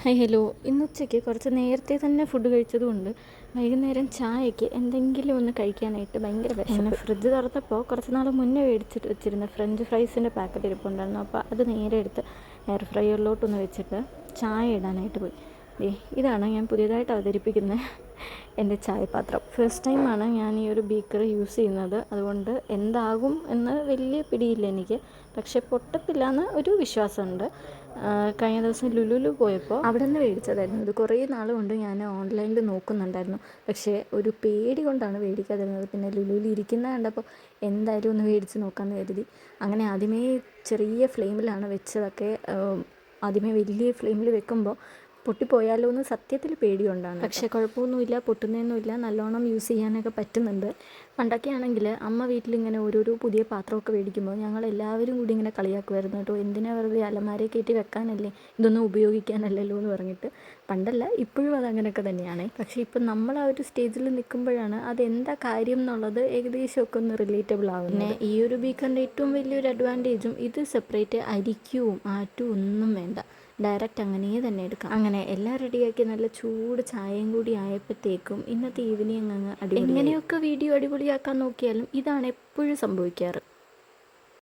Hi hello. ഇന്ന് ഉച്ചയ്ക്ക് കുറച്ച് നേരത്തെ തന്നെ ഫുഡ് കഴിച്ചതുകൊണ്ട് വൈകുന്നേരം ചായയ്ക്ക് എന്തെങ്കിലും ഒന്ന് കഴിക്കാനായിട്ട് ഭയങ്കര വിശപ്പ്. ഫ്രിഡ്ജ് തുറന്നപ്പോൾ കുറച്ച് നാൾ മുന്നേ മേടിച്ചിട്ട് വെച്ചിരുന്ന ഫ്രഞ്ച് ഫ്രൈസിൻ്റെ പാക്കറ്റ് ഇരിപ്പുണ്ടായിരുന്നു. അപ്പോൾ അത് നേരെ എടുത്ത് എയർ ഫ്രയറിലോട്ടൊന്ന് വെച്ചിട്ട് ചായ ഇടാനായിട്ട് പോയി. ഇതാണ് ഞാൻ പുതിയതായിട്ട് അവതരിപ്പിക്കുന്ന എൻ്റെ ചായപാത്രം. ഫസ്റ്റ് ടൈമാണ് ഞാൻ ഈ ഒരു ബീക്കർ യൂസ് ചെയ്യുന്നത്. അതുകൊണ്ട് എന്താകും എന്ന് വലിയ പിടിയില്ല എനിക്ക്, പക്ഷേ പൊട്ടത്തില്ല എന്ന് ഒരു വിശ്വാസമുണ്ട്. കഴിഞ്ഞ ദിവസം ലുലുലു പോയപ്പോൾ അവിടെ നിന്ന് മേടിച്ചതായിരുന്നു. ഇത് കുറേ നാൾ കൊണ്ട് ഞാൻ ഓൺലൈനിൽ നോക്കുന്നുണ്ടായിരുന്നു, പക്ഷേ ഒരു പേടി കൊണ്ടാണ് മേടിക്കാതിരുന്നത്. പിന്നെ ലുലുവിൽ ഇരിക്കുന്നത് കണ്ടപ്പോൾ എന്തായാലും ഒന്ന് മേടിച്ച് നോക്കാമെന്ന് കരുതി. അങ്ങനെ ആദ്യമേ ചെറിയ ഫ്ലെയിമിലാണ് വെച്ചതൊക്കെ. ആദ്യമേ വലിയ ഫ്ലെയിമിൽ വെക്കുമ്പോൾ പൊട്ടിപ്പോയാലോ എന്ന് സത്യത്തിൽ പേടിയുണ്ടാണ്. പക്ഷേ കുഴപ്പമൊന്നുമില്ല, പൊട്ടുന്നതൊന്നുമില്ല, നല്ലോണം യൂസ് ചെയ്യാനൊക്കെ പറ്റുന്നുണ്ട്. പണ്ടൊക്കെ ആണെങ്കിൽ അമ്മ വീട്ടിലിങ്ങനെ ഓരോരോ പുതിയ പാത്രമൊക്കെ മേടിക്കുമ്പോൾ ഞങ്ങളെല്ലാവരും കൂടി ഇങ്ങനെ കളിയാക്കുമായിരുന്നു കേട്ടോ. എന്തിനാ വെറുതെ അലമാരയിൽ കയറ്റി വെക്കാനല്ലേ, ഇതൊന്നും ഉപയോഗിക്കാനല്ലല്ലോ എന്ന് പറഞ്ഞിട്ട്. പണ്ടല്ല, ഇപ്പോഴും അതങ്ങനെയൊക്കെ തന്നെയാണ്. പക്ഷേ ഇപ്പം നമ്മൾ ആ ഒരു സ്റ്റേജിൽ നിൽക്കുമ്പോഴാണ് അതെന്താ കാര്യം എന്നുള്ളത് ഏകദേശമൊക്കെ ഒന്ന് റിലേറ്റബിൾ ആവുന്നത്. പിന്നെ ഈ ഒരു ബീക്കറിൻ്റെ ഏറ്റവും വലിയൊരു അഡ്വാൻറ്റേജും ഇത് സെപ്പറേറ്റ് അരിക്കുകയും ആറ്റും ഒന്നും വേണ്ട, ഡയറക്റ്റ് അങ്ങനെ തന്നെ എടുക്കാം. അങ്ങനെ എല്ലാം റെഡിയാക്കി നല്ല ചൂട് ചായയും കൂടി ആയപ്പോഴത്തേക്കും ഇന്നത്തെ ഈവനിങ് അങ്ങ് അടിപൊളി. എങ്ങനെയൊക്കെ വീഡിയോ അടിപൊളിയാക്കാൻ നോക്കിയാലും ഇതാണ് എപ്പോഴും സംഭവിക്കാറ്.